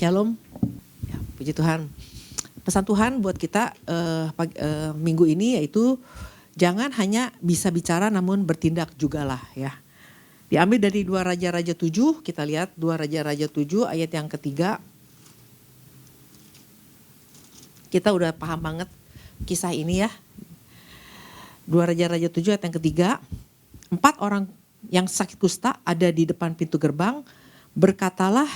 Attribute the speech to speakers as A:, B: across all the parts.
A: Shalom, ya, puji Tuhan. Pesan Tuhan buat kita minggu ini yaitu jangan hanya bisa bicara namun bertindak jugalah ya. Diambil dari 2 Raja-Raja 7, kita lihat 2 Raja-Raja 7 ayat yang ketiga. Kita udah paham banget kisah ini ya. 2 Raja-Raja 7 ayat yang ketiga. 4 orang yang sakit kusta ada di depan pintu gerbang. Berkatalah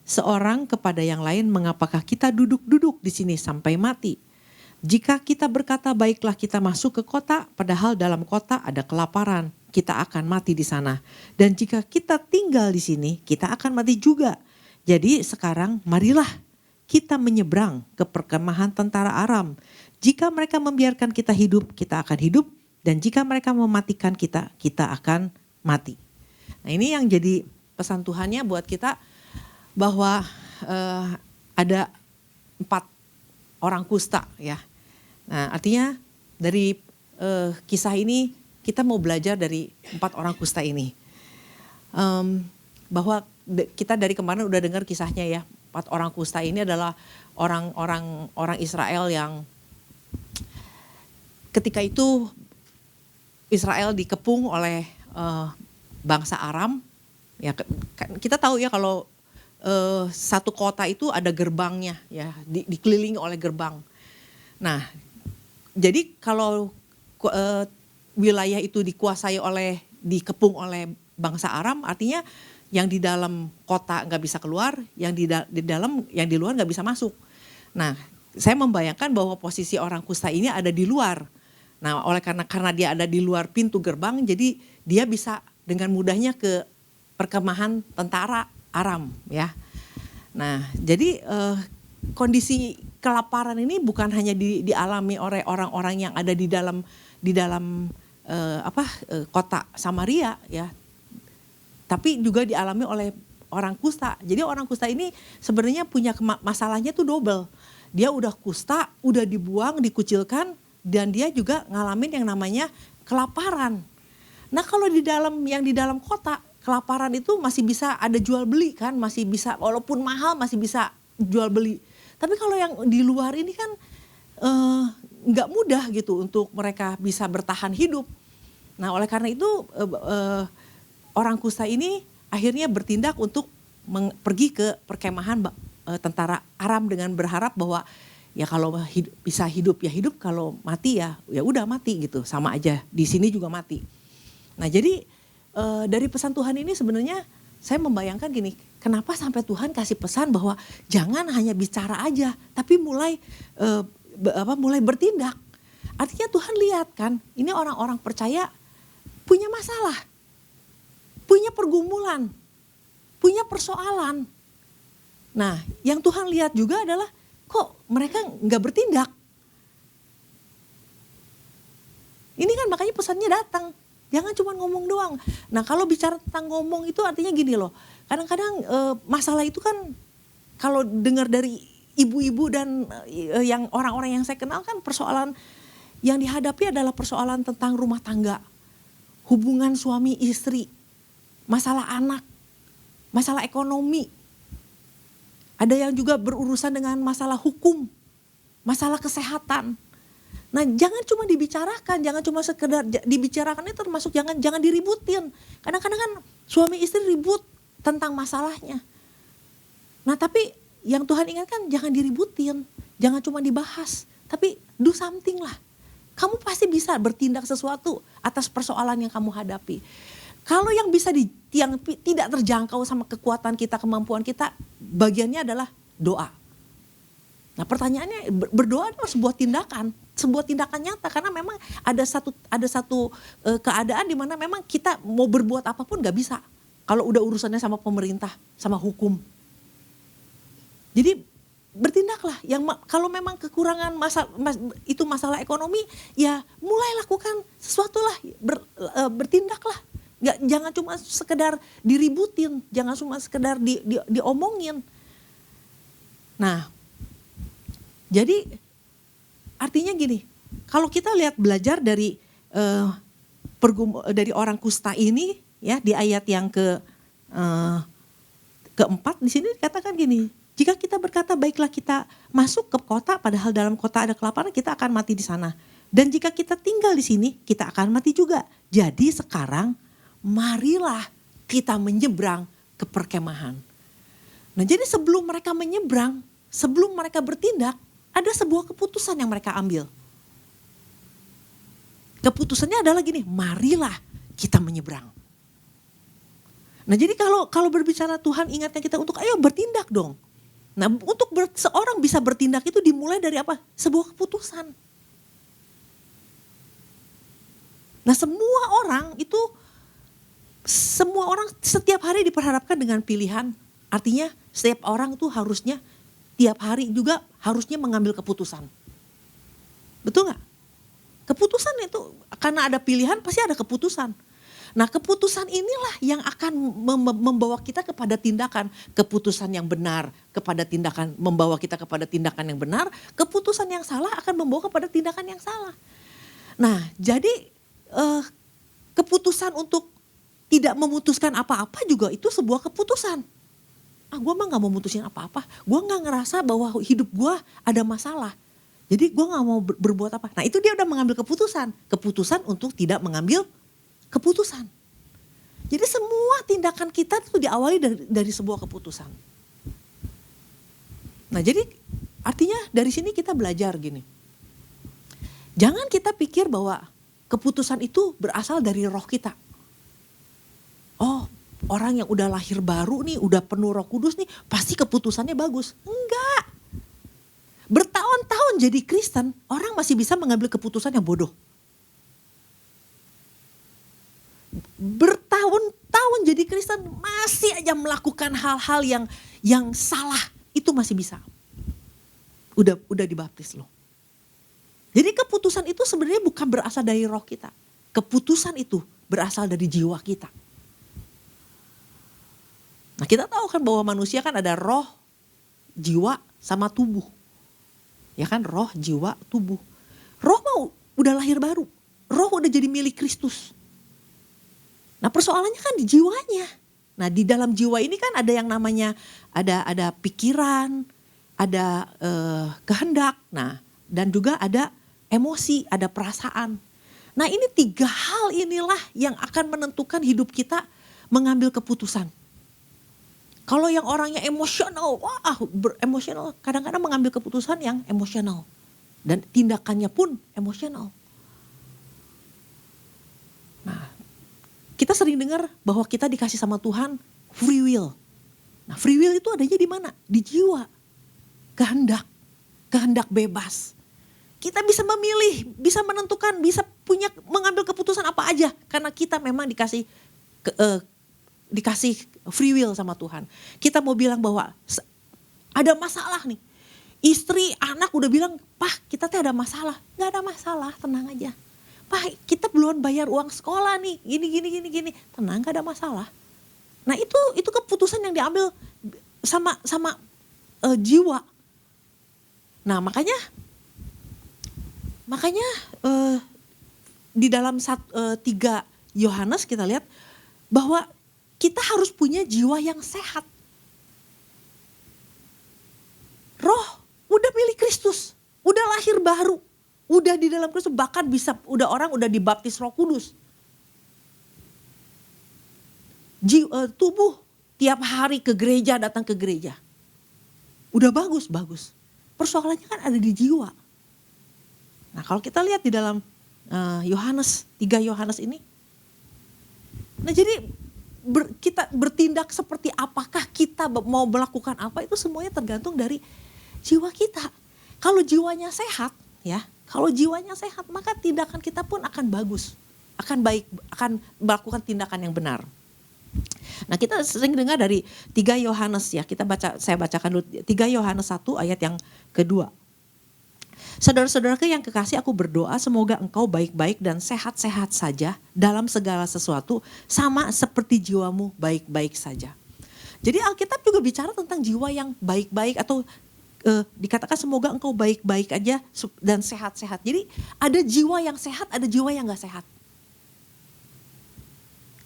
A: seorang kepada yang lain, mengapakah kita duduk-duduk di sini sampai mati? Jika kita berkata baiklah kita masuk ke kota, padahal dalam kota ada kelaparan, kita akan mati di sana. Dan jika kita tinggal di sini, kita akan mati juga. Jadi sekarang marilah kita menyeberang ke perkemahan tentara Aram. Jika mereka membiarkan kita hidup, kita akan hidup. Dan jika mereka mematikan kita, kita akan mati. Nah, ini yang jadi pesan Tuhannya buat kita, bahwa ada 4 orang kusta ya. Nah, artinya dari kisah ini kita mau belajar dari 4 orang kusta ini. Bahwa kita dari kemarin udah dengar kisahnya ya. 4 orang kusta ini adalah orang Israel yang ketika itu Israel dikepung oleh bangsa Aram. Ya, kita tahu ya kalau satu kota itu ada gerbangnya ya, dikelilingi oleh gerbang. Nah, jadi kalau wilayah itu dikuasai dikepung oleh bangsa Aram, artinya yang di dalam kota nggak bisa keluar, yang di luar nggak bisa masuk. Nah, saya membayangkan bahwa posisi orang kusta ini ada di luar. Nah, karena dia ada di luar pintu gerbang, jadi dia bisa dengan mudahnya ke perkemahan tentara Aram ya. Nah, jadi kondisi kelaparan ini bukan hanya dialami oleh orang-orang yang ada di dalam kota Samaria ya, tapi juga dialami oleh orang kusta. Jadi orang kusta ini sebenarnya punya masalahnya tuh double. Dia udah kusta, udah dibuang, dikucilkan, dan dia juga ngalamin yang namanya kelaparan. Nah, kalau di dalam kota, kelaparan itu masih bisa ada jual beli kan, masih bisa walaupun mahal masih bisa jual beli. Tapi kalau yang di luar ini kan nggak mudah gitu untuk mereka bisa bertahan hidup. Nah, oleh karena itu orang kusta ini akhirnya bertindak untuk pergi ke perkemahan tentara Aram dengan berharap bahwa ya kalau bisa hidup ya hidup, kalau mati ya udah mati gitu, sama aja di sini juga mati. Nah, jadi dari pesan Tuhan ini sebenarnya saya membayangkan gini, kenapa sampai Tuhan kasih pesan bahwa jangan hanya bicara aja, tapi mulai bertindak. Artinya Tuhan lihat kan, ini orang-orang percaya punya masalah, punya pergumulan, punya persoalan. Nah, yang Tuhan lihat juga adalah kok mereka nggak bertindak. Ini kan makanya pesannya datang. Jangan cuma ngomong doang. Nah, kalau bicara tentang ngomong itu artinya gini loh. Kadang-kadang masalah itu kan kalau dengar dari ibu-ibu dan yang orang-orang yang saya kenal kan, persoalan yang dihadapi adalah persoalan tentang rumah tangga, hubungan suami istri, masalah anak, masalah ekonomi. Ada yang juga berurusan dengan masalah hukum, masalah kesehatan. Nah, jangan cuma dibicarakan, jangan cuma sekedar dibicarakan, itu termasuk jangan diributin. Kadang-kadang kan suami istri ribut tentang masalahnya. Nah, tapi yang Tuhan ingatkan jangan diributin, jangan cuma dibahas, tapi do something lah. Kamu pasti bisa bertindak sesuatu atas persoalan yang kamu hadapi. Kalau yang bisa yang tidak terjangkau sama kekuatan kita, kemampuan kita, bagiannya adalah doa. Nah, pertanyaannya, berdoa adalah sebuah tindakan nyata, karena memang ada satu keadaan di mana memang kita mau berbuat apapun gak bisa kalau udah urusannya sama pemerintah, sama hukum. Jadi bertindaklah. Kalau memang kekurangan masalah ekonomi, ya mulai lakukan sesuatu lah, bertindaklah. Jangan cuma sekedar diributin, jangan cuma sekedar diomongin. Nah, jadi artinya gini, kalau kita lihat belajar dari orang kusta ini ya, di ayat yang keempat di sini dikatakan gini, Jika kita berkata baiklah kita masuk ke kota, padahal dalam kota ada kelaparan, kita akan mati di sana. Dan jika kita tinggal di sini, kita akan mati juga. Jadi sekarang marilah kita menyeberang ke perkemahan. Nah jadi sebelum mereka menyeberang, sebelum mereka bertindak, ada sebuah keputusan yang mereka ambil. Keputusannya adalah gini, marilah kita menyeberang. Nah jadi kalau berbicara Tuhan ingatkan kita untuk ayo bertindak dong. Nah untuk seorang bisa bertindak itu dimulai dari apa? Sebuah keputusan. Nah semua orang setiap hari diperhadapkan dengan pilihan. Artinya setiap orang itu harusnya tiap hari juga harusnya mengambil keputusan. Betul gak? Keputusan itu karena ada pilihan pasti ada keputusan. Nah keputusan inilah yang akan membawa kita kepada tindakan. Keputusan yang benar kepada tindakan, membawa kita kepada tindakan yang benar. Keputusan yang salah akan membawa kepada tindakan yang salah. Nah jadi keputusan untuk tidak memutuskan apa-apa juga itu sebuah keputusan. Gue mah gak mau mutusin apa-apa. Gue gak ngerasa bahwa hidup gue ada masalah. Jadi gue gak mau berbuat apa. Nah itu dia udah mengambil keputusan. Keputusan untuk tidak mengambil keputusan. Jadi semua tindakan kita itu diawali dari sebuah keputusan. Nah jadi artinya dari sini kita belajar gini. Jangan kita pikir bahwa keputusan itu berasal dari roh kita. Oh orang yang udah lahir baru nih, udah penuh Roh Kudus nih, pasti keputusannya bagus. Enggak. Bertahun-tahun jadi Kristen, orang masih bisa mengambil keputusan yang bodoh. Bertahun-tahun jadi Kristen masih aja melakukan hal-hal yang salah, itu masih bisa. Udah dibaptis loh. Jadi keputusan itu sebenarnya bukan berasal dari roh kita. Keputusan itu berasal dari jiwa kita. Nah kita tahu kan bahwa manusia kan ada roh, jiwa sama tubuh. Ya kan roh, jiwa, tubuh. Roh mau udah lahir baru. Roh udah jadi milik Kristus. Nah persoalannya kan di jiwanya. Nah di dalam jiwa ini kan ada yang namanya ada pikiran, ada kehendak. Nah dan juga ada emosi, ada perasaan. Nah ini 3 hal inilah yang akan menentukan hidup kita mengambil keputusan. Kalau yang orangnya emosional, emosional kadang-kadang mengambil keputusan yang emosional. Dan tindakannya pun emosional. Nah, kita sering dengar bahwa kita dikasih sama Tuhan free will. Nah, free will itu adanya di mana? Di jiwa. Kehendak bebas. Kita bisa memilih, bisa menentukan, bisa mengambil keputusan apa aja. Karena kita memang dikasih free will sama Tuhan. Kita mau bilang bahwa ada masalah nih. Istri, anak udah bilang, "Pak, kita ada masalah." Gak ada masalah, tenang aja. "Pak, kita belum bayar uang sekolah nih, gini. Tenang, gak ada masalah. Nah itu keputusan yang diambil sama jiwa. Nah makanya di dalam 3 Yohanes kita lihat bahwa kita harus punya jiwa yang sehat. Roh udah milik Kristus, udah lahir baru, udah di dalam Kristus, bahkan orang udah dibaptis Roh Kudus. Tubuh tiap hari ke gereja, datang ke gereja. Udah bagus. Persoalannya kan ada di jiwa. Nah kalau kita lihat di dalam 3 Yohanes ini. Nah jadi kita bertindak seperti apakah kita mau melakukan apa itu semuanya tergantung dari jiwa kita. Kalau jiwanya sehat ya, maka tindakan kita pun akan bagus, akan baik, akan melakukan tindakan yang benar. Nah kita sering dengar dari 3 Yohanes ya, saya bacakan dulu 3 Yohanes 1 ayat yang kedua. Saudara-saudaraku yang kekasih, aku berdoa semoga engkau baik-baik dan sehat-sehat saja dalam segala sesuatu, sama seperti jiwamu baik-baik saja. Jadi Alkitab juga bicara tentang jiwa yang baik-baik atau dikatakan semoga engkau baik-baik aja dan sehat-sehat. Jadi ada jiwa yang sehat, ada jiwa yang gak sehat.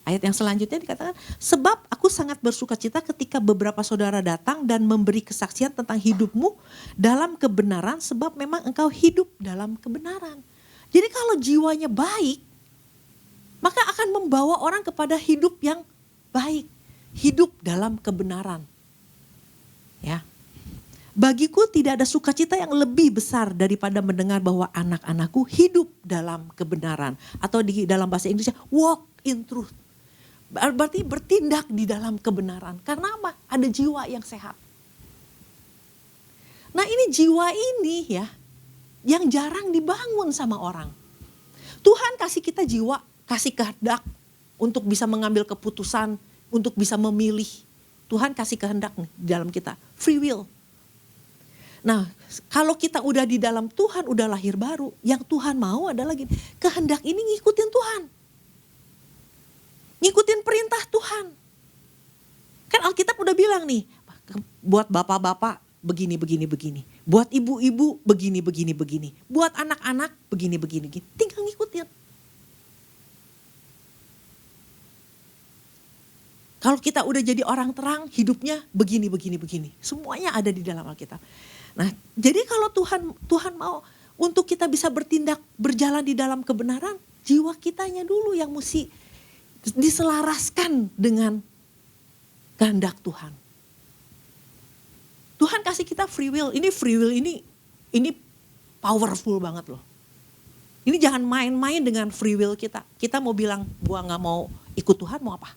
A: Ayat yang selanjutnya dikatakan, sebab aku sangat bersukacita ketika beberapa saudara datang dan memberi kesaksian tentang hidupmu dalam kebenaran, sebab memang engkau hidup dalam kebenaran. Jadi kalau jiwanya baik, maka akan membawa orang kepada hidup yang baik, hidup dalam kebenaran. Ya. Bagiku tidak ada sukacita yang lebih besar daripada mendengar bahwa anak-anakku hidup dalam kebenaran. Atau di dalam bahasa Inggrisnya, walk in truth. Berarti bertindak di dalam kebenaran. Karena apa? Ada jiwa yang sehat. Nah ini jiwa ini ya, yang jarang dibangun sama orang. Tuhan kasih kita jiwa, kasih kehendak untuk bisa mengambil keputusan, untuk bisa memilih. Tuhan kasih kehendak di dalam kita, free will. Nah kalau kita udah di dalam Tuhan, udah lahir baru, yang Tuhan mau adalah gini, kehendak ini ngikutin Tuhan. Ngikutin perintah Tuhan. Kan Alkitab udah bilang nih, buat bapak-bapak begini. Buat ibu-ibu begini. Buat anak-anak begini. Tinggal ngikutin. Kalau kita udah jadi orang terang, hidupnya begini. Semuanya ada di dalam Alkitab. Nah, jadi kalau Tuhan mau untuk kita bisa bertindak, berjalan di dalam kebenaran, jiwa kitanya dulu yang mesti diselaraskan dengan kehendak Tuhan. Tuhan kasih kita free will. Ini free will ini powerful banget loh. Ini jangan main-main dengan free will kita. Kita mau bilang gua nggak mau ikut Tuhan, mau apa?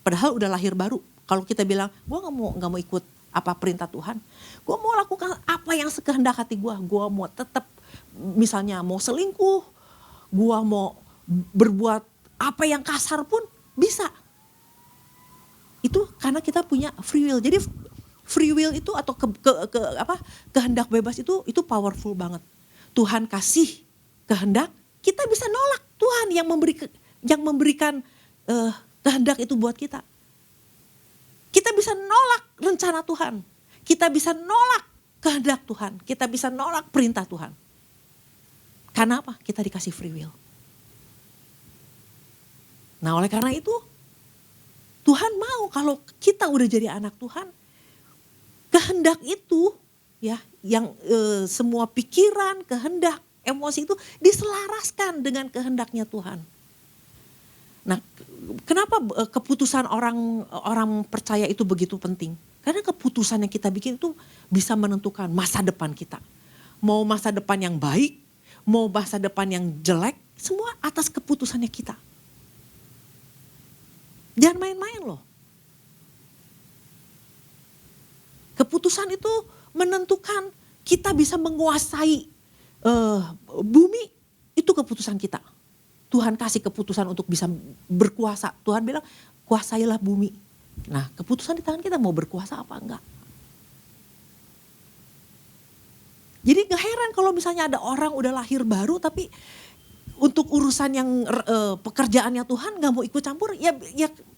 A: Padahal udah lahir baru. Kalau kita bilang gua nggak mau ikut apa perintah Tuhan, gua mau lakukan apa yang sekehendak hati gua. Gua mau tetap misalnya mau selingkuh, gua mau berbuat apa yang kasar pun bisa. Itu karena kita punya free will. Jadi free will itu atau kehendak bebas itu powerful banget. Tuhan kasih kehendak, kita bisa nolak Tuhan yang memberikan kehendak itu buat kita. Kita bisa nolak rencana Tuhan. Kita bisa nolak kehendak Tuhan. Kita bisa nolak perintah Tuhan. Karena apa? Kita dikasih free will. Nah oleh karena itu Tuhan mau kalau kita udah jadi anak Tuhan, kehendak itu ya yang semua pikiran, kehendak, emosi itu diselaraskan dengan kehendaknya Tuhan. Nah kenapa keputusan orang percaya itu begitu penting? Karena keputusan yang kita bikin itu bisa menentukan masa depan kita. Mau masa depan yang baik, mau masa depan yang jelek, semua atas keputusannya kita. Jangan main-main loh. Keputusan itu menentukan kita bisa menguasai bumi, itu keputusan kita. Tuhan kasih keputusan untuk bisa berkuasa. Tuhan bilang kuasailah bumi. Nah keputusan di tangan kita mau berkuasa apa enggak. Jadi gak heran kalau misalnya ada orang udah lahir baru tapi untuk urusan yang pekerjaannya Tuhan gak mau ikut campur, ya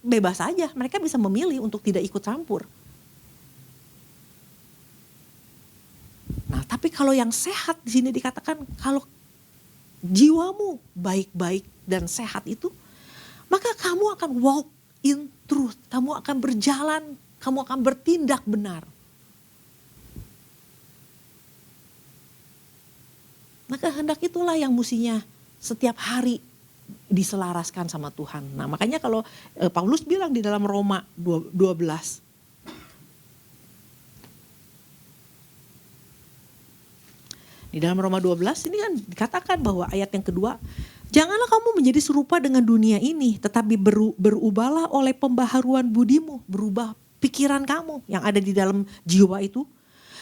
A: bebas aja. Mereka bisa memilih untuk tidak ikut campur. Nah tapi kalau yang sehat di sini dikatakan kalau jiwamu baik-baik dan sehat itu, maka kamu akan walk in truth. Kamu akan berjalan, kamu akan bertindak benar. Maka kehendak itulah yang mestinya setiap hari diselaraskan sama Tuhan. Nah makanya kalau Paulus bilang di dalam Roma 12. Di dalam Roma 12 ini kan dikatakan bahwa ayat yang kedua. Janganlah kamu menjadi serupa dengan dunia ini. Tetapi berubahlah oleh pembaharuan budimu. Berubah pikiran kamu yang ada di dalam jiwa itu.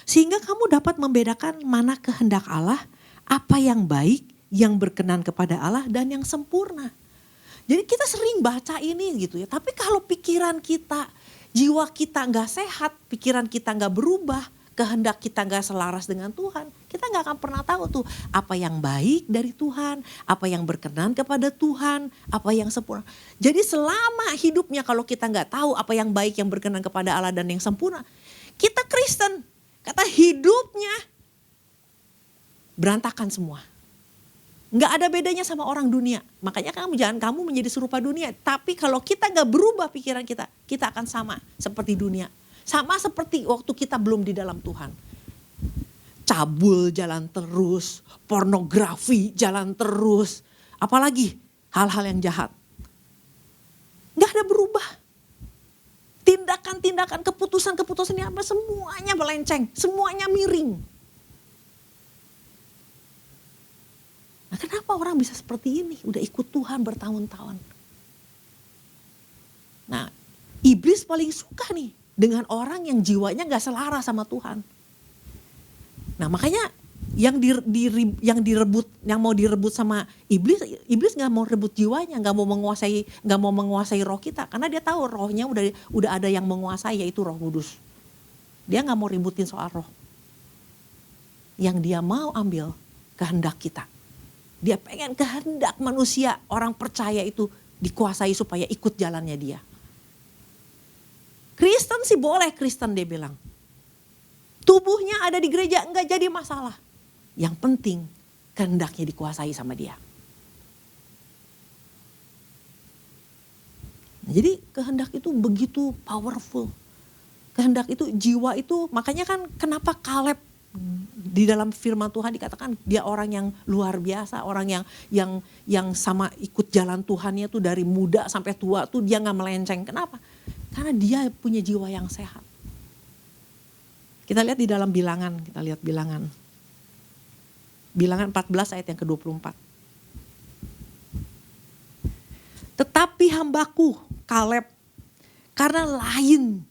A: Sehingga kamu dapat membedakan mana kehendak Allah. Apa yang baik, yang berkenan kepada Allah dan yang sempurna. Jadi kita sering baca ini gitu ya. Tapi kalau pikiran kita, jiwa kita gak sehat, pikiran kita gak berubah, kehendak kita gak selaras dengan Tuhan, kita gak akan pernah tahu tuh apa yang baik dari Tuhan, apa yang berkenan kepada Tuhan, apa yang sempurna. Jadi selama hidupnya kalau kita gak tahu apa yang baik, yang berkenan kepada Allah dan yang sempurna, kita Kristen, kata hidupnya berantakan semua. Nggak ada bedanya sama orang dunia. Makanya jangan kamu menjadi serupa dunia. Tapi kalau kita nggak berubah pikiran kita, kita akan sama seperti dunia. Sama seperti waktu kita belum di dalam Tuhan. Cabul jalan terus, pornografi jalan terus. Apalagi hal-hal yang jahat. Nggak ada berubah. Tindakan-tindakan, keputusan-keputusan ini apa, semuanya melenceng, semuanya miring. Nah, kenapa orang bisa seperti ini? Udah ikut Tuhan bertahun-tahun. Nah, iblis paling suka nih dengan orang yang jiwanya gak selaras sama Tuhan. Nah, makanya yang mau direbut sama iblis nggak mau rebut jiwanya, nggak mau menguasai roh kita, karena dia tahu rohnya udah ada yang menguasai, yaitu Roh Kudus. Dia nggak mau ributin soal roh. Yang dia mau ambil kehendak kita. Dia pengen kehendak manusia, orang percaya itu dikuasai supaya ikut jalannya dia. Kristen sih boleh Kristen, dia bilang. Tubuhnya ada di gereja nggak jadi masalah. Yang penting kehendaknya dikuasai sama dia. Jadi kehendak itu begitu powerful. Kehendak itu, jiwa itu, makanya kan kenapa Kaleb di dalam firman Tuhan dikatakan dia orang yang luar biasa, orang yang sama ikut jalan Tuhannya tuh dari muda sampai tua tuh dia nggak melenceng. Kenapa? Karena dia punya jiwa yang sehat. Kita lihat di dalam Bilangan, kita lihat Bilangan. Bilangan 14 ayat yang ke-24. Tetapi hambaku Kaleb, karena lain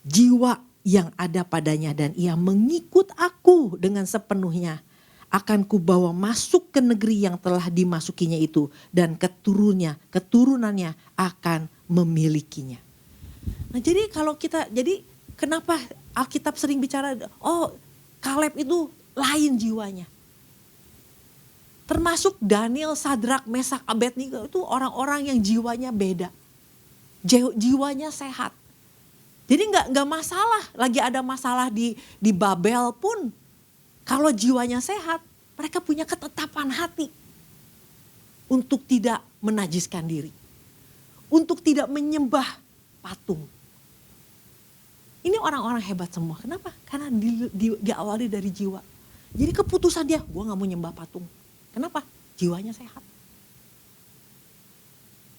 A: jiwa yang ada padanya dan ia mengikut aku dengan sepenuhnya, akan kubawa masuk ke negeri yang telah dimasukinya itu, dan keturunannya akan memilikinya. Nah, jadi kenapa Alkitab sering bicara, Kaleb itu lain jiwanya. Termasuk Daniel, Sadrak, Mesak, Abednego itu orang-orang yang jiwanya beda. Jiwanya sehat. Jadi nggak masalah, lagi ada masalah di Babel pun, kalau jiwanya sehat, mereka punya ketetapan hati untuk tidak menajiskan diri, untuk tidak menyembah patung. Ini orang-orang hebat semua. Kenapa? Karena diawali dari jiwa. Jadi keputusan dia, gue gak mau nyembah patung. Kenapa? Jiwanya sehat.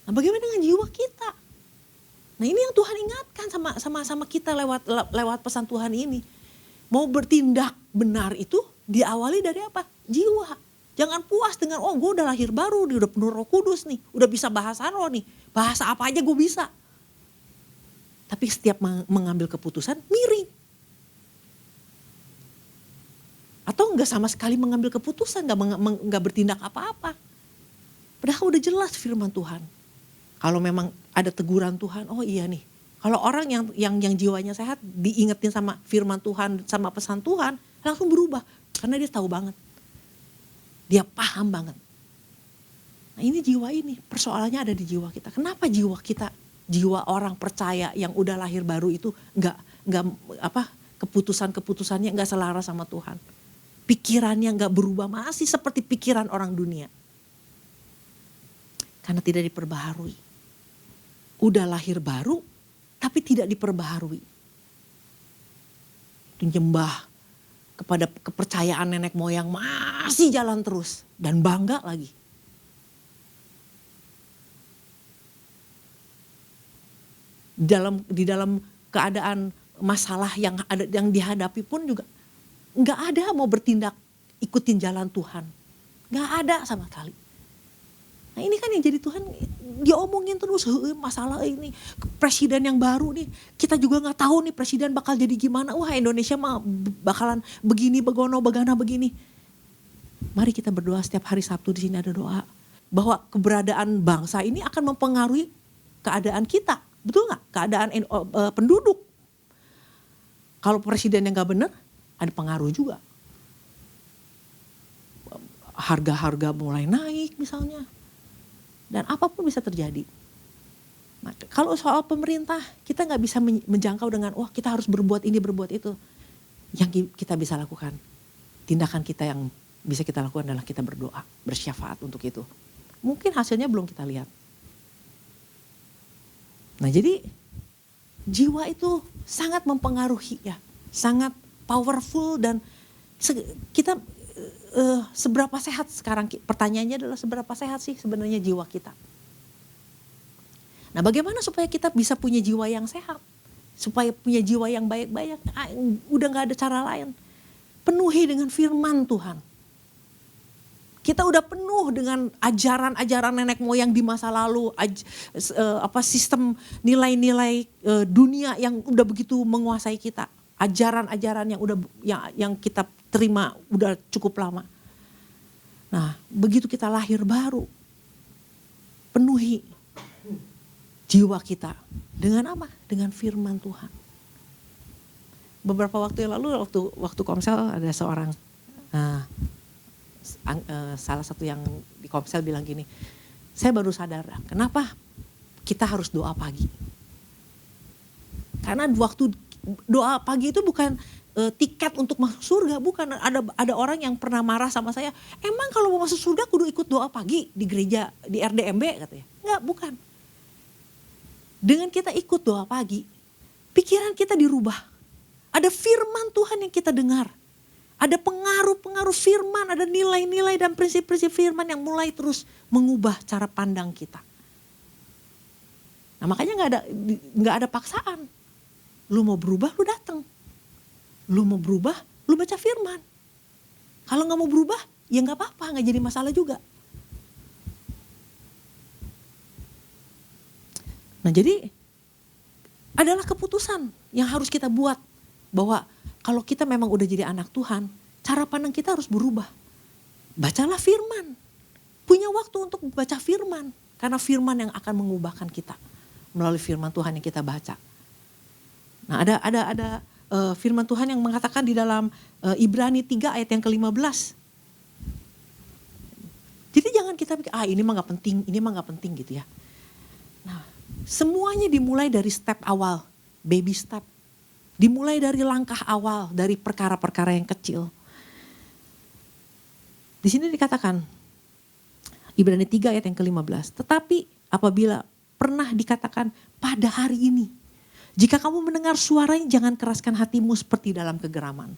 A: Nah, bagaimana dengan jiwa kita? Nah, ini yang Tuhan ingatkan sama kita lewat pesan Tuhan ini. Mau bertindak benar itu diawali dari apa? Jiwa. Jangan puas dengan, gue udah lahir baru, udah penuh Roh Kudus nih, udah bisa bahasa roh nih, bahasa apa aja gue bisa. Tapi setiap mengambil keputusan miring. Atau enggak sama sekali mengambil keputusan, enggak bertindak apa-apa. Padahal udah jelas firman Tuhan. Kalau memang ada teguran Tuhan, oh iya nih. Kalau orang yang jiwanya sehat diingetin sama firman Tuhan, sama pesan Tuhan, langsung berubah. Karena dia tahu banget. Dia paham banget. Nah, ini jiwa ini, persoalannya ada di jiwa kita. Kenapa jiwa kita, jiwa orang percaya yang udah lahir baru itu enggak keputusannya enggak selaras sama Tuhan. Pikirannya enggak berubah, masih seperti pikiran orang dunia. Karena tidak diperbaharui. Udah lahir baru tapi tidak diperbaharui. Itu nyembah kepada kepercayaan nenek moyang masih jalan terus dan bangga lagi. Di dalam keadaan masalah yang dihadapi pun juga nggak ada mau bertindak ikutin jalan Tuhan, nggak ada sama sekali. Nah, ini kan yang jadi Tuhan diomongin terus masalah ini, presiden yang baru nih, kita juga nggak tahu nih presiden bakal jadi gimana. Wah, Indonesia mah bakalan begini begono begana begini. Mari kita berdoa setiap hari Sabtu, di sini ada doa bahwa keberadaan bangsa ini akan mempengaruhi keadaan kita. Betul nggak? Keadaan penduduk. Kalau presiden yang nggak benar, ada pengaruh juga. Harga-harga mulai naik misalnya. Dan apapun bisa terjadi. Nah, kalau soal pemerintah, kita nggak bisa menjangkau dengan, wah kita harus berbuat ini, berbuat itu. Yang kita bisa lakukan, tindakan kita yang bisa kita lakukan adalah kita berdoa, bersyafaat untuk itu. Mungkin hasilnya belum kita lihat. Nah jadi jiwa itu sangat mempengaruhi ya, sangat powerful dan kita seberapa sehat sekarang, pertanyaannya adalah seberapa sehat sih sebenarnya jiwa kita. Nah bagaimana supaya kita bisa punya jiwa yang sehat, supaya punya jiwa yang baik-baik, udah gak ada cara lain. Penuhi dengan firman Tuhan. Kita udah penuh dengan ajaran-ajaran nenek moyang di masa lalu, sistem nilai-nilai dunia yang udah begitu menguasai kita, ajaran-ajaran yang kita terima udah cukup lama. Nah, begitu kita lahir baru, penuhi jiwa kita dengan apa? Dengan firman Tuhan. Beberapa waktu yang lalu waktu Komsel ada seorang salah satu yang di Komsel bilang gini, saya baru sadar kenapa kita harus doa pagi. Karena waktu doa pagi itu bukan tiket untuk masuk surga, bukan. Ada orang yang pernah marah sama saya, emang kalau mau masuk surga kudu ikut doa pagi di gereja, di RDMB katanya. Enggak, bukan. Dengan kita ikut doa pagi, pikiran kita dirubah. Ada firman Tuhan yang kita dengar. Ada pengaruh-pengaruh firman, ada nilai-nilai dan prinsip-prinsip firman yang mulai terus mengubah cara pandang kita. Nah makanya nggak ada paksaan. Lu mau berubah, lu datang. Lu mau berubah, lu baca firman. Kalau nggak mau berubah, ya nggak apa-apa, nggak jadi masalah juga. Nah jadi adalah keputusan yang harus kita buat bahwa kalau kita memang udah jadi anak Tuhan, cara pandang kita harus berubah. Bacalah firman. Punya waktu untuk baca firman. Karena firman yang akan mengubahkan kita. Melalui firman Tuhan yang kita baca. Nah ada firman Tuhan yang mengatakan di dalam Ibrani 3 ayat yang ke-15. Jadi jangan kita pikir, ini mah gak penting, ini mah gak penting gitu ya. Nah semuanya dimulai dari step awal, baby step. Dimulai dari langkah awal, dari perkara-perkara yang kecil. Di sini dikatakan, Ibrani 3 ayat yang ke-15. Tetapi apabila pernah dikatakan pada hari ini, jika kamu mendengar suaranya jangan keraskan hatimu seperti dalam kegeraman.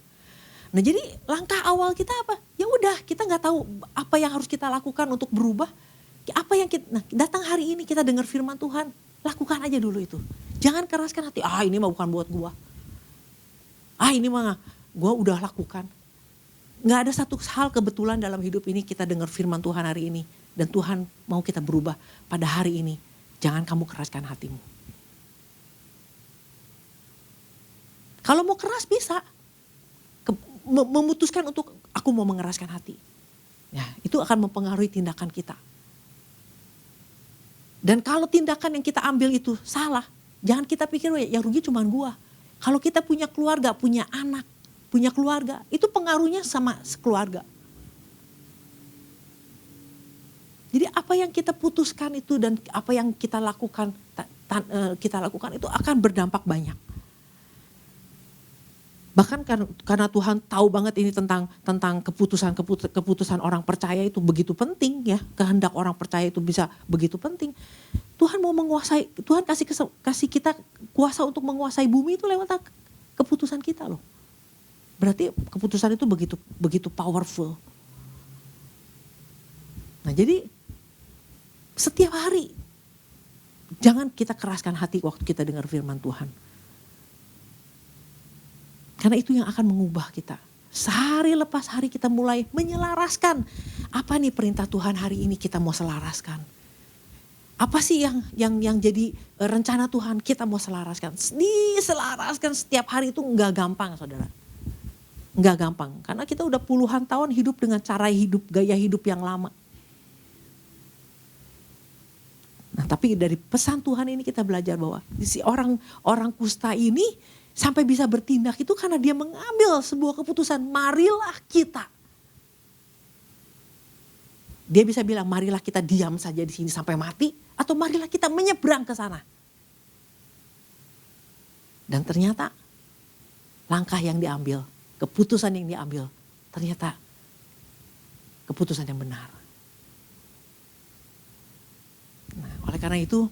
A: Nah jadi langkah awal kita apa? Ya udah kita nggak tahu apa yang harus kita lakukan untuk berubah. Apa yang datang hari ini kita dengar firman Tuhan, lakukan aja dulu itu. Jangan keraskan hati, ini mah bukan buat gua. Ini mah gue udah lakukan. Gak ada satu hal kebetulan dalam hidup ini kita dengar firman Tuhan hari ini. Dan Tuhan mau kita berubah pada hari ini. Jangan kamu keraskan hatimu. Kalau mau keras bisa. Memutuskan untuk aku mau mengeraskan hati. Ya, itu akan mempengaruhi tindakan kita. Dan kalau tindakan yang kita ambil itu salah. Jangan kita pikir yang rugi cuma gue. Kalau kita punya keluarga, punya anak, punya keluarga, itu pengaruhnya sama keluarga. Jadi apa yang kita putuskan itu dan apa yang kita lakukan itu akan berdampak banyak. Bahkan karena Tuhan tahu banget ini tentang keputusan orang percaya itu begitu penting ya, kehendak orang percaya itu bisa begitu penting. Tuhan mau menguasai, Tuhan kasih kita kuasa untuk menguasai bumi itu lewat keputusan kita loh. Berarti keputusan itu begitu powerful. Nah jadi setiap hari jangan kita keraskan hati waktu kita dengar firman Tuhan. Karena itu yang akan mengubah kita. Sehari lepas hari kita mulai menyelaraskan. Apa nih perintah Tuhan hari ini kita mau selaraskan. Apa sih yang jadi rencana Tuhan kita mau selaraskan. Diselaraskan setiap hari itu enggak gampang saudara. Enggak gampang. Karena kita udah puluhan tahun hidup dengan cara hidup, gaya hidup yang lama. Nah tapi dari pesan Tuhan ini kita belajar bahwa si orang kusta ini sampai bisa bertindak itu karena dia mengambil sebuah keputusan, marilah kita. Dia bisa bilang marilah kita diam saja di sini sampai mati atau marilah kita menyeberang ke sana. Dan ternyata langkah yang diambil, keputusan yang diambil ternyata keputusan yang benar. Nah, oleh karena itu,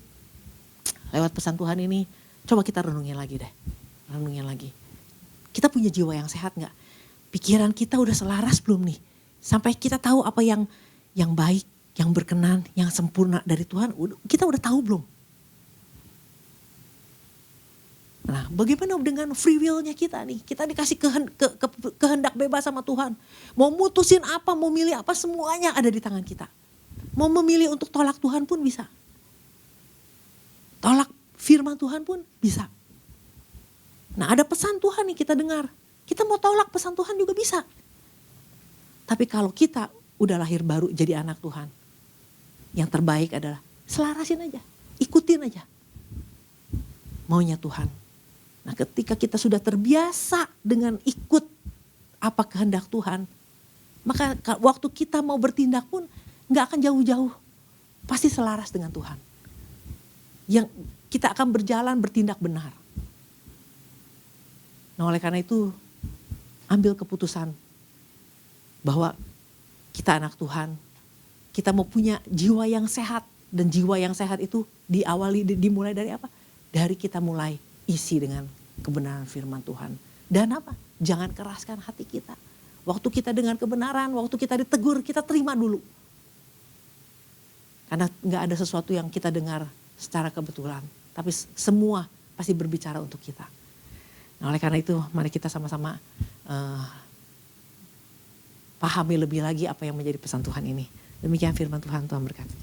A: lewat pesan Tuhan ini, coba kita renungin lagi deh. Renungin lagi. Kita punya jiwa yang sehat gak? Pikiran kita udah selaras belum nih? Sampai kita tahu apa yang baik, yang berkenan, yang sempurna dari Tuhan, kita udah tahu belum? Nah, bagaimana dengan free will-nya kita nih? Kita dikasih kehendak bebas sama Tuhan. Mau mutusin apa, mau milih apa, semuanya ada di tangan kita. Mau memilih untuk tolak Tuhan pun bisa. Tolak firman Tuhan pun bisa. Nah, ada pesan Tuhan nih kita dengar. Kita mau tolak pesan Tuhan juga bisa. Tapi kalau kita udah lahir baru jadi anak Tuhan, yang terbaik adalah selarasin aja, ikutin aja maunya Tuhan. Nah, ketika kita sudah terbiasa dengan ikut apa kehendak Tuhan, maka waktu kita mau bertindak pun gak akan jauh-jauh. Pasti selaras dengan Tuhan. Yang kita akan berjalan bertindak benar. Nah, oleh karena itu ambil keputusan bahwa kita anak Tuhan. Kita mau punya jiwa yang sehat. Dan jiwa yang sehat itu dimulai dari apa? Dari kita mulai isi dengan kebenaran firman Tuhan. Dan apa? Jangan keraskan hati kita. Waktu kita dengan kebenaran, waktu kita ditegur, kita terima dulu. Karena gak ada sesuatu yang kita dengar secara kebetulan. Tapi semua pasti berbicara untuk kita. Nah, oleh karena itu mari kita sama-sama pahami lebih lagi apa yang menjadi pesan Tuhan ini. Demikian firman Tuhan, Tuhan berkati.